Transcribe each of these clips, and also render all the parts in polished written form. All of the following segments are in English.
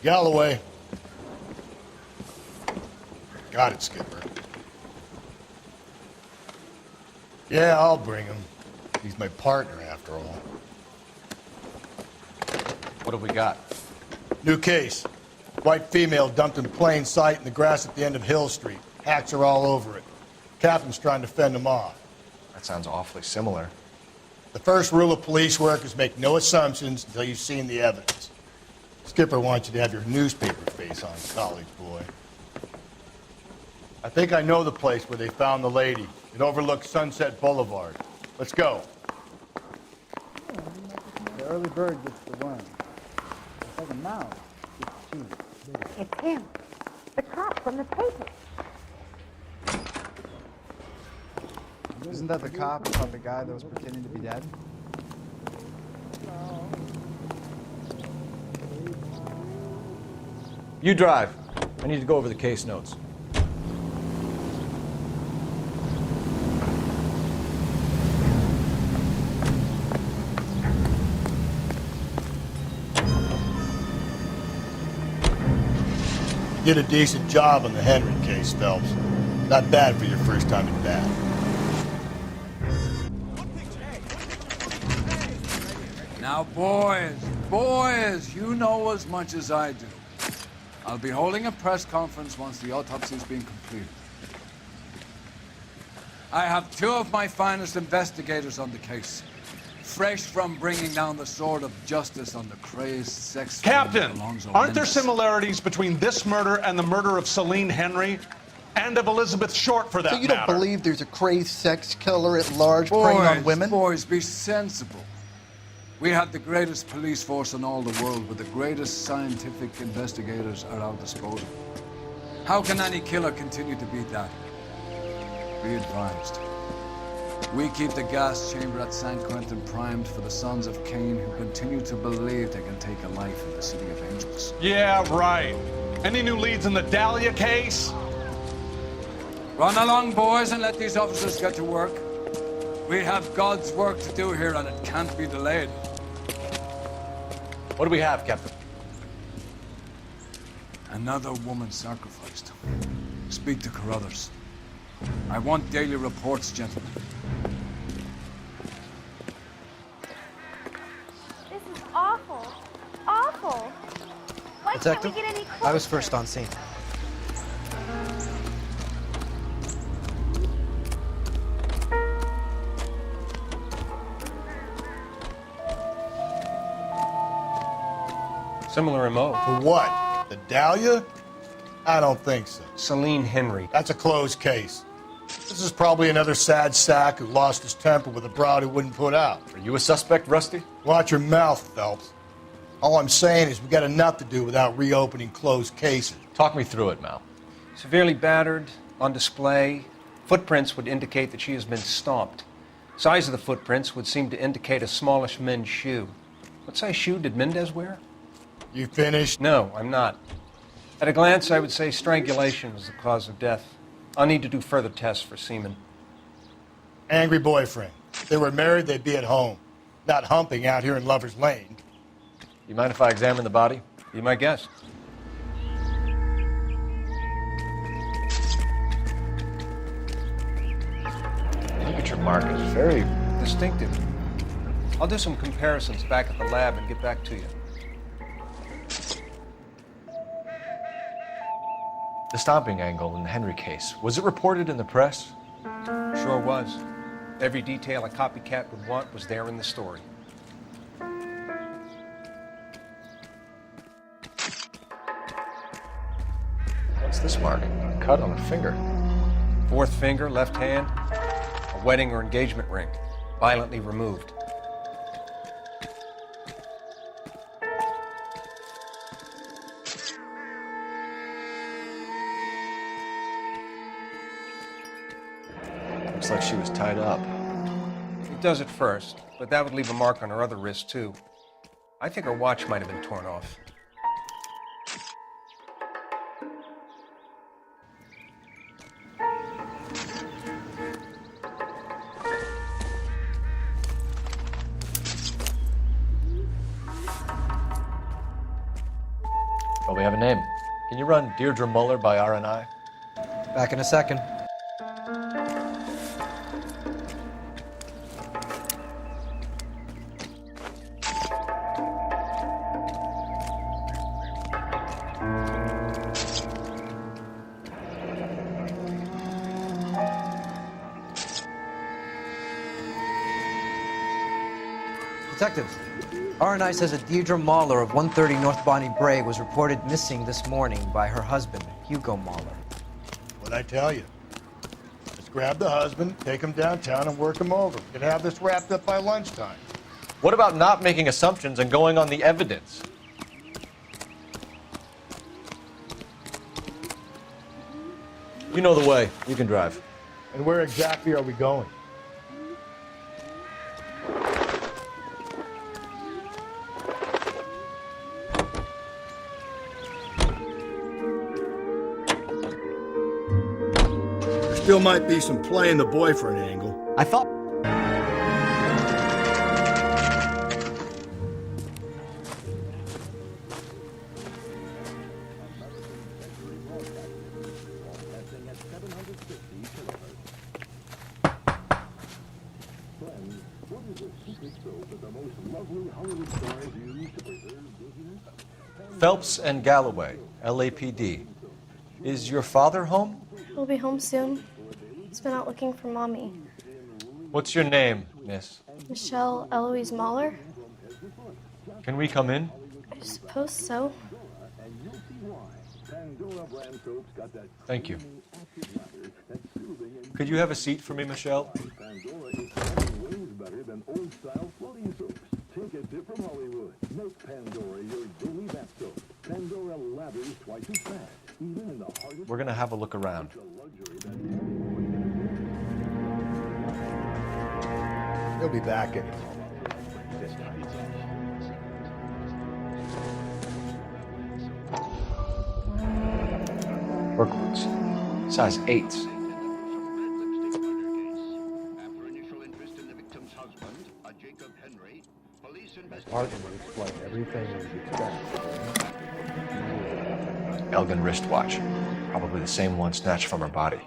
Galloway. Got it, Skipper. Yeah, I'll bring him. He's my partner, after all. What have we got? New case. White female dumped in plain sight in the grass at the end of Hill Street. Hacks are all over it. Captain's trying to fend them off. That sounds awfully similar. The first rule of police work is make no assumptions until you've seen the evidence. Skipper wants you to have your newspaper face on, college boy. I think I know the place where they found the lady. It overlooks Sunset Boulevard. Let's go. The early bird gets the worm. It's like a mouse gets cheese. It's him. The cop from the paper. Isn't that the cop about the guy that was pretending to be dead? You drive. I need to go over the case notes. You did a decent job on the Henry case, Phelps. Not bad for your first time at bat. Now, boys, you know as much as I do. I'll be holding a press conference once the autopsy's been completed. I have two of my finest investigators on the case, fresh from bringing down the sword of justice on the crazed sex... Captain, aren't there similarities between this murder and the murder of Celine Henry and of Elizabeth Short, for that matter? So you don't believe there's a crazed sex killer at large preying on women? Boys, be sensible. We have the greatest police force in all the world with the greatest scientific investigators at our disposal. How can any killer continue to beat that? Be advised. We keep the gas chamber at San Quentin primed for the sons of Cain who continue to believe they can take a life in the City of Angels. Yeah, right. Any new leads in the Dahlia case? Run along, boys, and let these officers get to work. We have God's work to do here, and it can't be delayed. What do we have, Captain? Another woman sacrificed. Speak to Carruthers. I want daily reports, gentlemen. This is awful. Awful. Why Detective, can't we get any closer? I was first on scene. Similar MO. For what? The Dahlia? I don't think so. Celine Henry. That's a closed case. This is probably another sad sack who lost his temper with a broad who wouldn't put out. Are you a suspect, Rusty? Watch your mouth, Phelps. All I'm saying is we got enough to do without reopening closed cases. Talk me through it, Mal. Severely battered, on display. Footprints would indicate that she has been stomped. Size of the footprints would seem to indicate a smallish men's shoe. What size shoe did Mendez wear? You finished? No, I'm not. At a glance, I would say strangulation was the cause of death. I'll need to do further tests for semen. Angry boyfriend. If they were married, they'd be at home. Not humping out here in Lover's Lane. You mind if I examine the body? Be my guest. Look at your mark. It's very distinctive. I'll do some comparisons back at the lab and get back to you. The stomping angle in the Henry case. Was it reported in the press? Sure was. Every detail a copycat would want was there in the story. What's this mark? A cut on a finger. Fourth finger, left hand, a wedding or engagement ring, violently removed. Looks like she was tied up. It does at first, but that would leave a mark on her other wrist, too. I think her watch might have been torn off. We have a name. Can you run Deirdre Muller by RNI? Back in a second. Detectives, RNI says a Deirdre Mahler of 130 North Bonnie Bray was reported missing this morning by her husband, Hugo Mahler. What'd I tell you? Just grab the husband, take him downtown, and work him over. We could have this wrapped up by lunchtime. What about not making assumptions and going on the evidence? You know the way. You can drive. And where exactly are we going? Still might be some playing the boyfriend angle. I thought... Phelps and Galloway, LAPD. Is your father home? He'll be home soon. He's been out looking for Mommy. What's your name, miss? Michelle Eloise Mahler? Can we come in? I suppose so. Thank you. Could you have a seat for me, Michelle? We're gonna have a look around. He'll be back in. Work boots. Size 8s. Partner would explain everything as you expect. Elgin wristwatch. Probably the same one snatched from her body.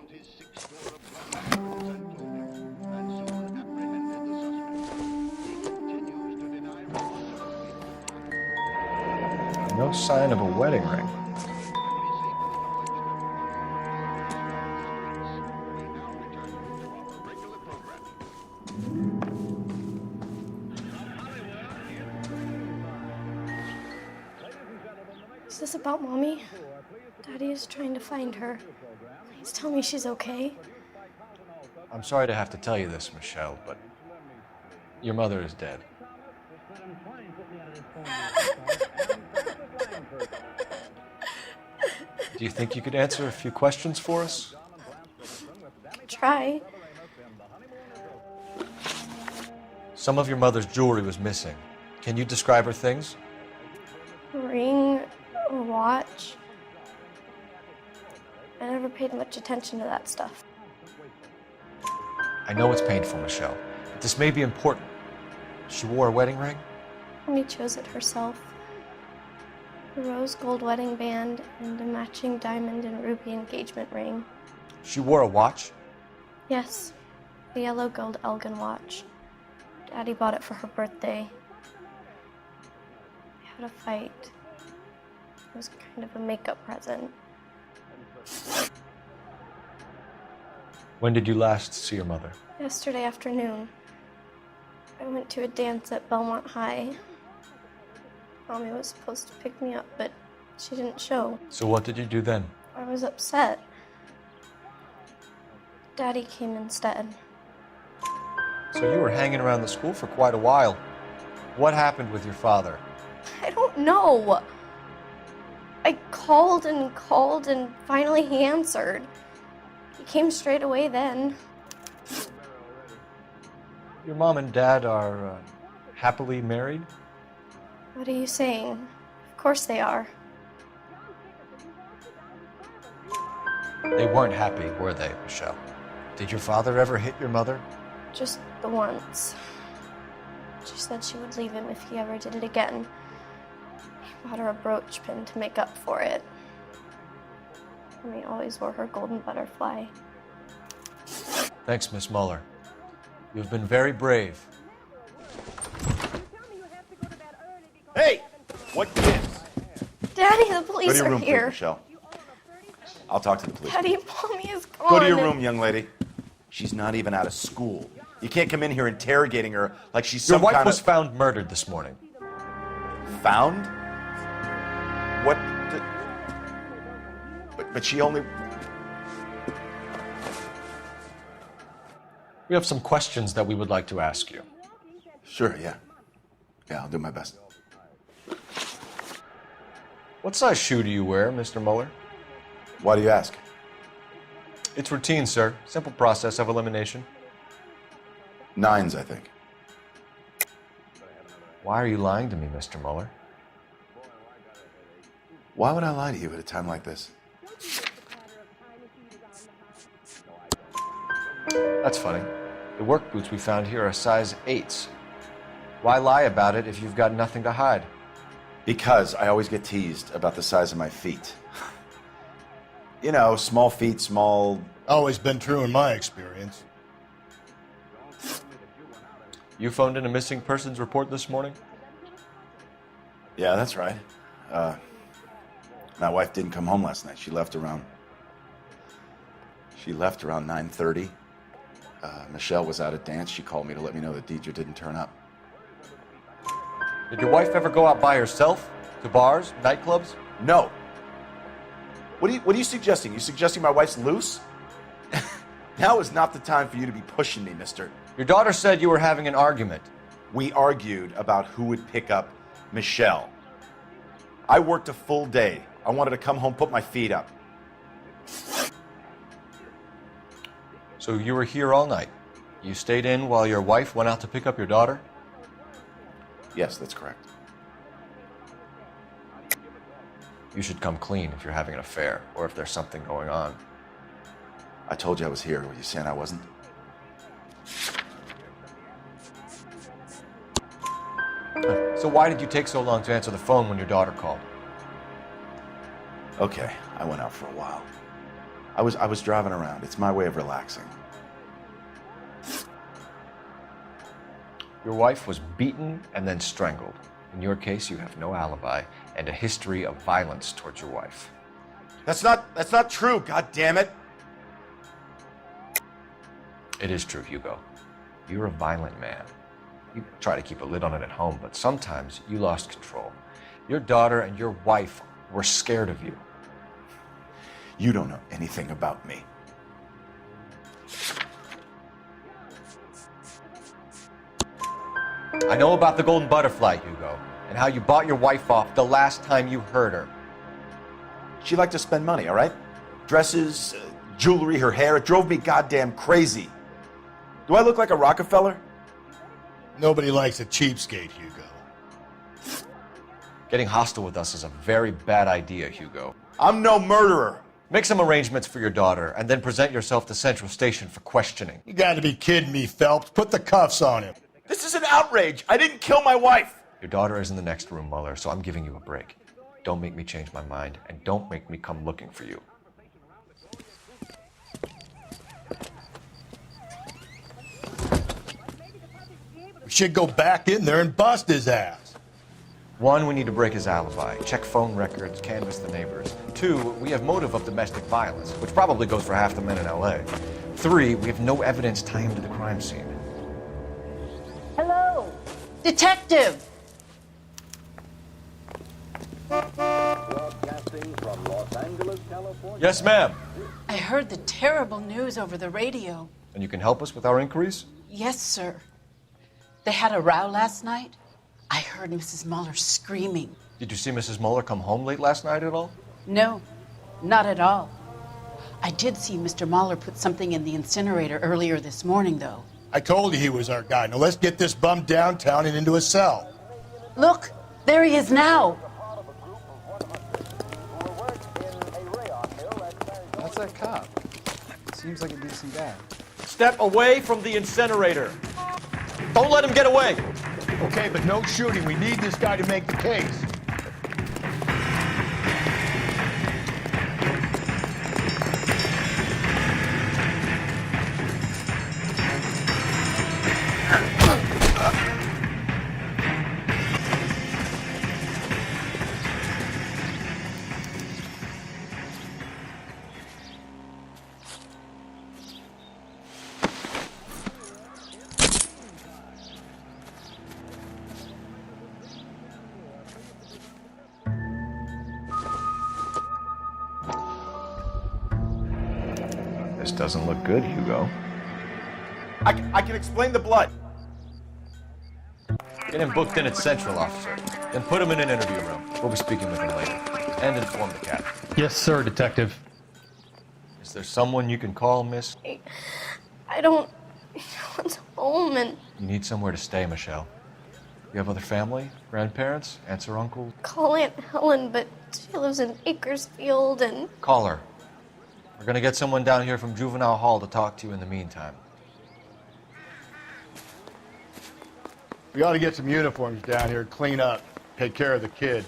No sign of a wedding ring. Is this about Mommy? Daddy is trying to find her. Please tell me she's okay. I'm sorry to have to tell you this, Michelle, but your mother is dead. Do you think you could answer a few questions for us? Try. Some of your mother's jewelry was missing. Can you describe her things? A ring, a watch. I never paid much attention to that stuff. I know it's painful, Michelle, but this may be important. She wore a wedding ring? Mommy chose it herself. A rose gold wedding band and a matching diamond and ruby engagement ring. She wore a watch? Yes, the yellow gold Elgin watch. Daddy bought it for her birthday. We had a fight. It was kind of a makeup present. When did you last see your mother? Yesterday afternoon. I went to a dance at Belmont High. Mommy was supposed to pick me up, but she didn't show. So what did you do then? I was upset. Daddy came instead. So you were hanging around the school for quite a while. What happened with your father? I don't know. I called and finally he answered. He came straight away then. Your mom and dad are happily married? What are you saying? Of course they are. They weren't happy, were they, Michelle? Did your father ever hit your mother? Just the once. She said she would leave him if he ever did it again. He bought her a brooch pin to make up for it. And he always wore her golden butterfly. Thanks, Miss Muller. You've been very brave. Hey! What gives? Daddy, the police Go to your are room, please, here. Michelle. I'll talk to the police. Daddy, Mommy is gone. Go to your room, young lady. She's not even out of school. You can't come in here interrogating her like she's Your some wife kind was of... found murdered this morning. Found? What the... But she only... We have some questions that we would like to ask you. Sure, yeah. Yeah, I'll do my best. What size shoe do you wear, Mr. Muller? Why do you ask? It's routine, sir. Simple process of elimination. 9s, I think. Why are you lying to me, Mr. Muller? Why would I lie to you at a time like this? That's funny. The work boots we found here are size 8s. Why lie about it if you've got nothing to hide? Because I always get teased about the size of my feet. You know, small feet, small... Always been true in my experience. You phoned in a missing persons report this morning? Yeah, that's right. My wife didn't come home last night. She left around 9:30. Michelle was out at dance. She called me to let me know that Deidre didn't turn up. Did your wife ever go out by herself? To bars, nightclubs? No. What are you suggesting? You suggesting my wife's loose? Now is not the time for you to be pushing me, mister. Your daughter said you were having an argument. We argued about who would pick up Michelle. I worked a full day. I wanted to come home, put my feet up. So you were here all night. You stayed in while your wife went out to pick up your daughter? Yes, that's correct. You should come clean if you're having an affair or if there's something going on. I told you I was here. Were you saying I wasn't? So why did you take so long to answer the phone when your daughter called? Okay, I went out for a while. I was driving around. It's my way of relaxing. Your wife was beaten and then strangled. In your case, you have no alibi and a history of violence towards your wife. That's not true, god damn it. It is true, Hugo. You're a violent man. You try to keep a lid on it at home, but sometimes you lost control. Your daughter and your wife were scared of you. You don't know anything about me. I know about the golden butterfly, Hugo, and how you bought your wife off the last time you heard her. She liked to spend money, all right? Dresses, jewelry, her hair. It drove me goddamn crazy. Do I look like a Rockefeller? Nobody likes a cheapskate, Hugo. Getting hostile with us is a very bad idea, Hugo. I'm no murderer. Make some arrangements for your daughter, and then present yourself to Central Station for questioning. You gotta be kidding me, Phelps. Put the cuffs on him. This is an outrage. I didn't kill my wife. Your daughter is in the next room, Muller, so I'm giving you a break. Don't make me change my mind, and don't make me come looking for you. We should go back in there and bust his ass. 1, we need to break his alibi, check phone records, canvass the neighbors. 2, we have motive of domestic violence, which probably goes for half the men in LA. 3, we have no evidence tying him to the crime scene. Hello, detective. Broadcasting from Los Angeles, California. Yes, ma'am. I heard the terrible news over the radio. And you can help us with our inquiries? Yes, sir. They had a row last night. I heard Mrs. Muller screaming. Did you see Mrs. Muller come home late last night at all? No, not at all. I did see Mr. Muller put something in the incinerator earlier this morning, though. I told you he was our guy. Now let's get this bum downtown and into a cell. Look, there he is now. That's that cop. Seems like a decent guy. Step away from the incinerator. Don't let him get away. Okay, but no shooting. We need this guy to make the case. This doesn't look good, Hugo. I can explain the blood. Get him booked in at Central, officer. Then put him in an interview room. We'll be speaking with him later. And inform the captain. Yes, sir, Detective. Is there someone you can call, miss? I don't want home, and You need somewhere to stay, Michelle. You have other family? Grandparents? Aunts or uncles? call Aunt Helen, but she lives in Bakersfield, and Call her. We're gonna get someone down here from Juvenile Hall to talk to you in the meantime. We ought to get some uniforms down here, clean up, take care of the kid.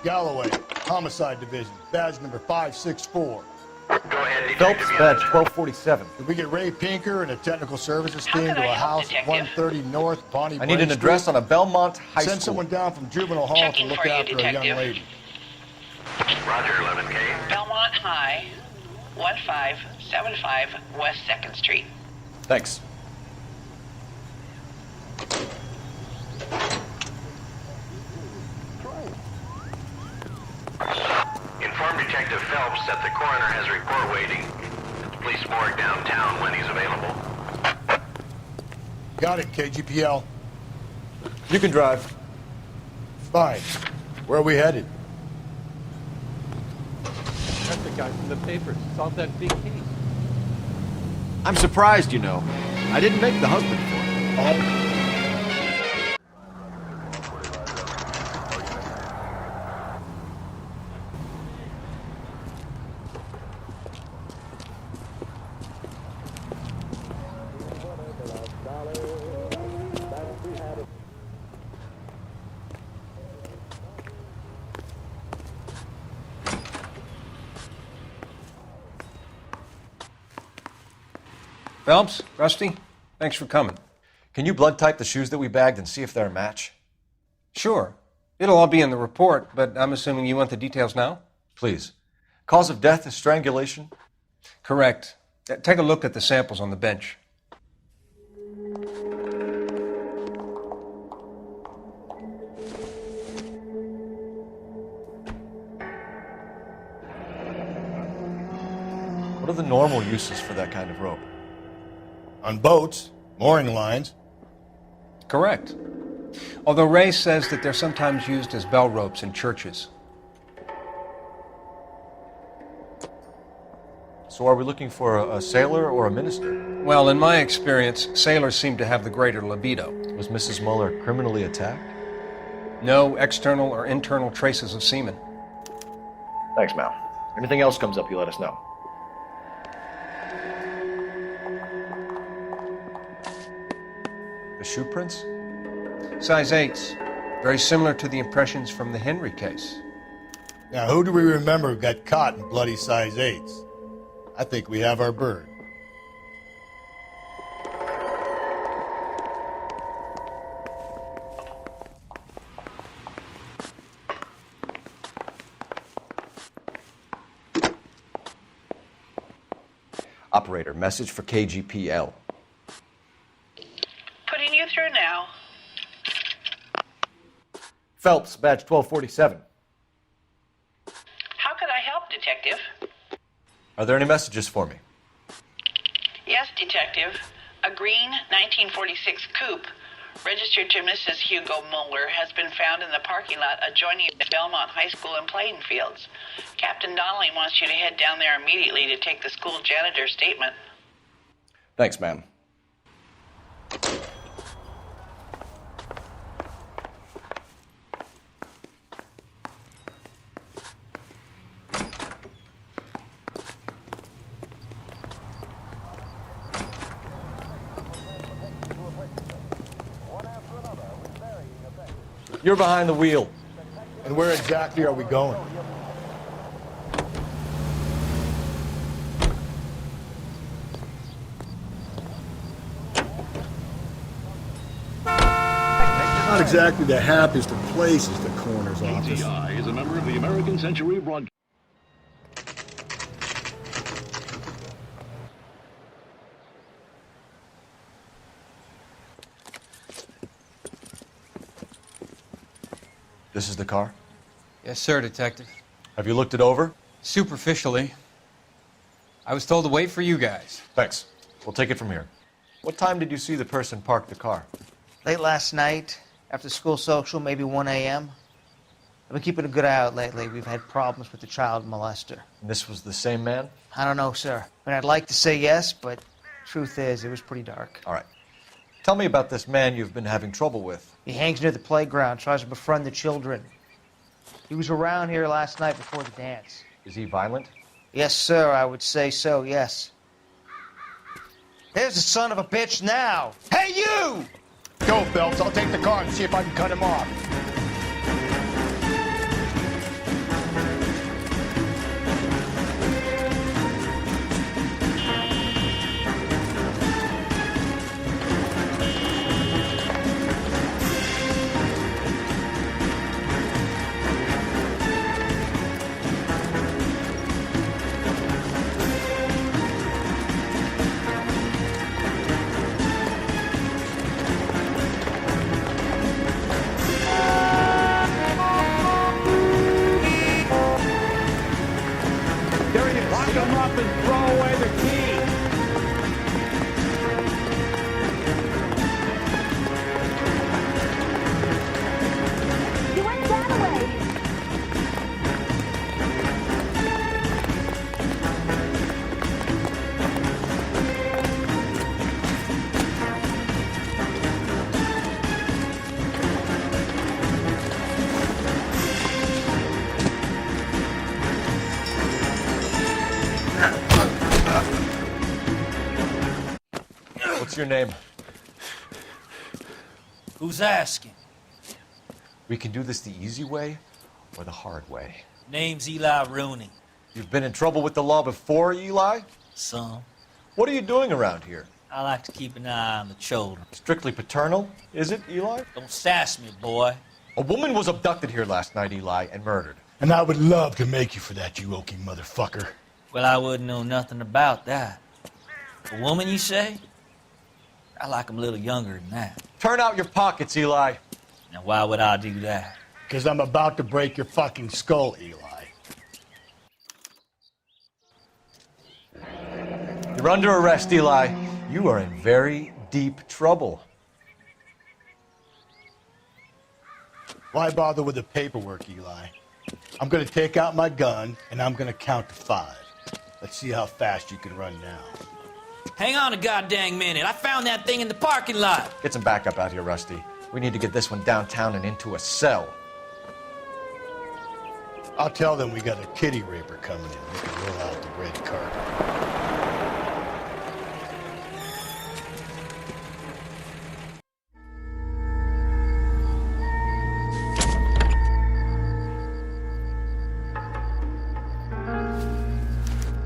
Galloway, Homicide Division, badge number 564. Phelps, badge 1247. Did we get Ray Pinker and a technical services team to a house at 130 North Bonnie I need Brae an address Street? on a Belmont High Send School. someone down from Juvenile Hall Checking to look for you, after a young detective. lady. Roger, 11K. Belmont High, 1575 West 2nd Street. Thanks. Inform Detective Phelps that the coroner has a report waiting at the police morgue downtown when he's available. Got it, KGPL. You can drive. Fine. Where are we headed? That's the guy from the papers. Solved that big case. I'm surprised, you know. I didn't make the husband for it. Phelps, Rusty, thanks for coming. Can you blood type the shoes that we bagged and see if they're a match? Sure. It'll all be in the report, but I'm assuming you want the details now? Please. Cause of death is strangulation? Correct. Take a look at the samples on the bench. What are the normal uses for that kind of rope? On boats, mooring lines. Correct. Although Ray says that they're sometimes used as bell ropes in churches. So are we looking for a sailor or a minister? Well, in my experience, sailors seem to have the greater libido. Was Mrs. Muller criminally attacked? No external or internal traces of semen. Thanks, Mal. Anything else comes up, you let us know. The shoe prints? Size 8s. Very similar to the impressions from the Henry case. Now, who do we remember got caught in bloody size 8s? I think we have our bird. Operator, message for KGPL. Putting you through now. Phelps, badge 1247. How could I help, Detective? Are there any messages for me? Yes, Detective. A green 1946 coupe, registered to Mrs. Hugo Muller, has been found in the parking lot adjoining the Belmont High School and playing fields. Captain Donnelly wants you to head down there immediately to take the school janitor's statement. Thanks, ma'am. You're behind the wheel. And where exactly are we going? Not exactly the happiest of places, the coroner's office. ATI is a member of the American Century Broadcast. This is the car? Yes, sir, Detective. Have you looked it over? Superficially. I was told to wait for you guys. Thanks. We'll take it from here. What time did you see the person park the car? Late last night, after school social, maybe 1 a.m. I've been keeping a good eye out lately. We've had problems with the child molester. And this was the same man? I don't know, sir. I mean, I'd like to say yes, but truth is, it was pretty dark. All right. Tell me about this man you've been having trouble with. He hangs near the playground, tries to befriend the children. He was around here last night before the dance. Is he violent? Yes, sir, I would say so, yes. There's the son of a bitch now. Hey, you! Go, Phelps. I'll take the car and see if I can cut him off. What's your name? Who's asking? We can do this the easy way or the hard way. Name's Eli Rooney. You've been in trouble with the law before, Eli? Some. What are you doing around here? I like to keep an eye on the children. Strictly paternal, is it, Eli? Don't sass me, boy. A woman was abducted here last night, Eli, and murdered. And I would love to make you for that, you oaky motherfucker. Well, I wouldn't know nothing about that. A woman, you say? I like 'em a little younger than that. Turn out your pockets, Eli. Now, why would I do that? Because I'm about to break your fucking skull, Eli. You're under arrest, Eli. You are in very deep trouble. Why bother with the paperwork, Eli? I'm going to take out my gun, and I'm going to count to 5. Let's see how fast you can run now. Hang on a goddamn minute. I found that thing in the parking lot. Get some backup out here, Rusty. We need to get this one downtown and into a cell. I'll tell them we got a kitty raper coming in. We can roll out the red carpet.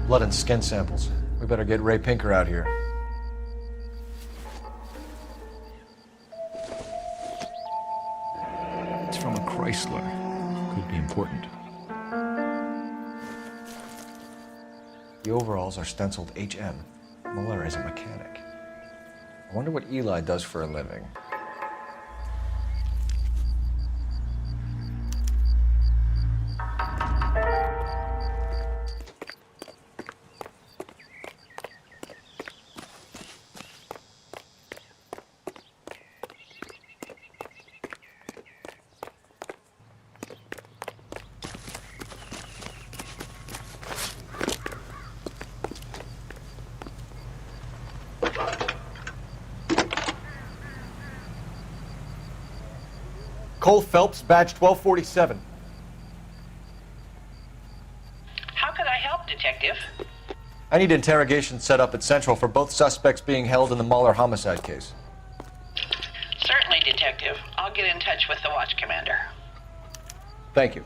Blood and skin samples. We better get Ray Pinker out here. It's from a Chrysler. Could be important. The overalls are stenciled HM. Muller is a mechanic. I wonder what Eli does for a living. Cole Phelps, badge 1247. How could I help, Detective? I need interrogation set up at Central for both suspects being held in the Mahler homicide case. Certainly, Detective. Detective. I'll get in touch with the watch commander. Thank you.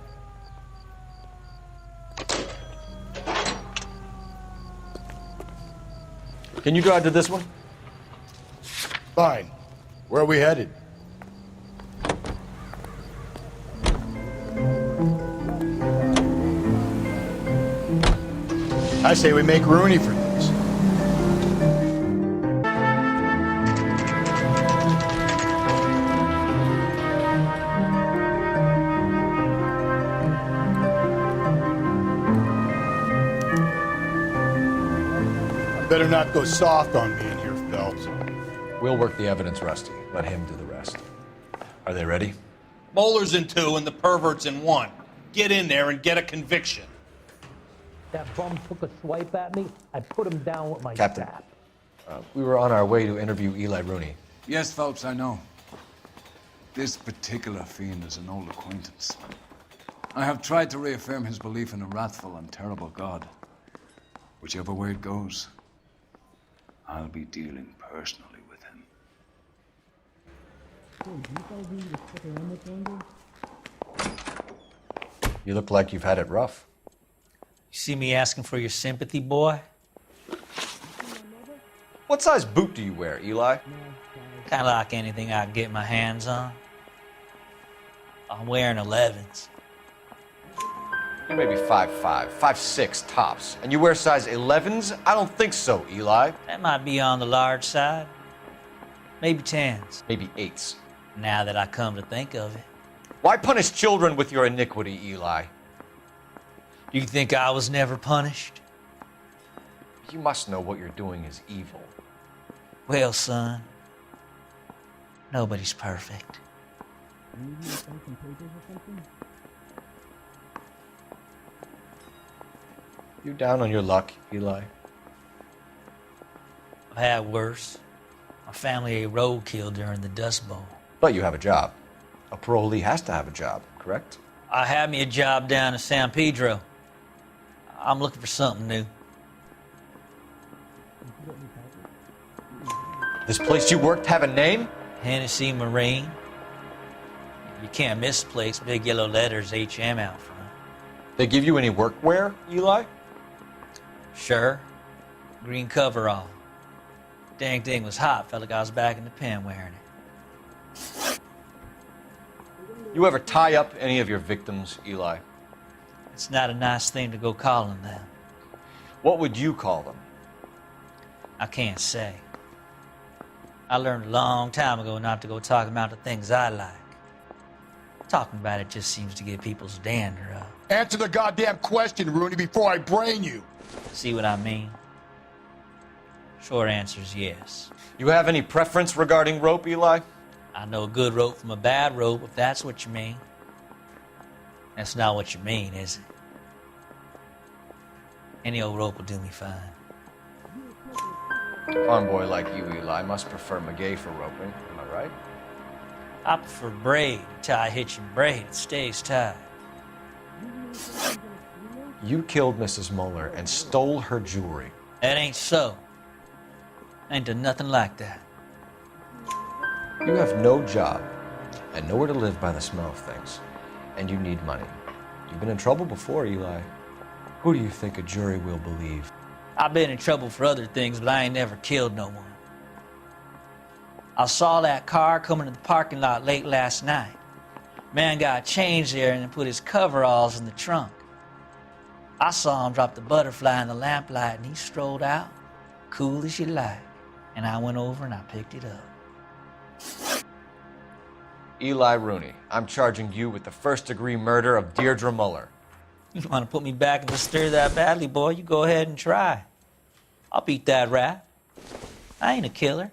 Can you drive to this one? Fine. Where are we headed? I say we make Rooney for this. Better not go soft on me in here, Phelps. We'll work the evidence, Rusty. Let him do the rest. Are they ready? Moeller's in 2 and the pervert's in 1. Get in there and get a conviction. That bum took a swipe at me. I put him down with my Captain, staff. we were on our way to interview Eli Rooney. Yes, Phelps, I know. This particular fiend is an old acquaintance. I have tried to reaffirm his belief in a wrathful and terrible God. Whichever way it goes, I'll be dealing personally with him. You look like you've had it rough. You see me asking for your sympathy, boy? What size boot do you wear, Eli? Kind of like anything I can get my hands on. I'm wearing 11s. You may be 5'5", 5'6" tops. And you wear size 11s? I don't think so, Eli. That might be on the large side. Maybe 10s. Maybe 8s. Now that I come to think of it. Why punish children with your iniquity, Eli? Do you think I was never punished? You must know what you're doing is evil. Well, son, nobody's perfect. You down on your luck, Eli? I've had worse. My family ate roadkill during the Dust Bowl. But you have a job. A parolee has to have a job, correct? I had me a job down in San Pedro. I'm looking for something new. This place you worked have a name? Hennessy Marine. You can't miss the place. Big yellow letters, HM out front. They give you any workwear, Eli? Sure. Green coverall. Dang thing was hot. Felt like I was back in the pen wearing it. You ever tie up any of your victims, Eli? It's not a nice thing to go calling them. What would you call them? I can't say. I learned a long time ago not to go talking about the things I like. Talking about it just seems to get people's dander up. Answer the goddamn question, Rooney, before I brain you. See what I mean? Short answer is yes. You have any preference regarding rope, Eli? I know a good rope from a bad rope, if that's what you mean. That's not what you mean, is it? Any old rope will do me fine. A farm boy like you, Eli, must prefer McGay for roping. Am I right? I prefer braid. Tie a hitch and braid. It stays tied. You killed Mrs. Moeller and stole her jewelry. That ain't so. I ain't done nothing like that. You have no job and nowhere to live by the smell of things. And you need money. You've been in trouble before, Eli. Who do you think a jury will believe? I've been in trouble for other things, but I ain't never killed no one. I saw that car coming to the parking lot late last night. Man got changed there and put his coveralls in the trunk. I saw him drop the butterfly in the lamplight and he strolled out, cool as you like. And I went over and I picked it up. Eli Rooney, I'm charging you with the first-degree murder of Deirdre Muller. You want to put me back in the stir that badly, boy? You go ahead and try. I'll beat that rap. I ain't a killer.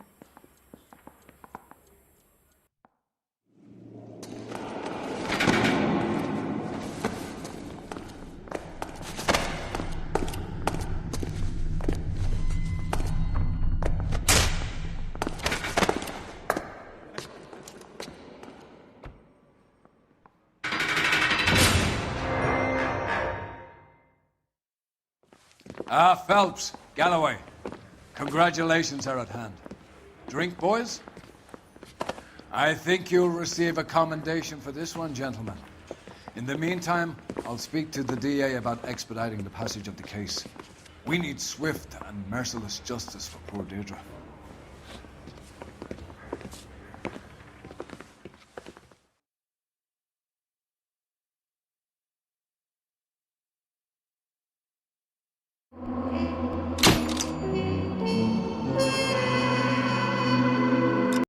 Phelps, Galloway. Congratulations are at hand. Drink, boys? I think you'll receive a commendation for this one, gentlemen. In the meantime, I'll speak to the DA about expediting the passage of the case. We need swift and merciless justice for poor Deirdre.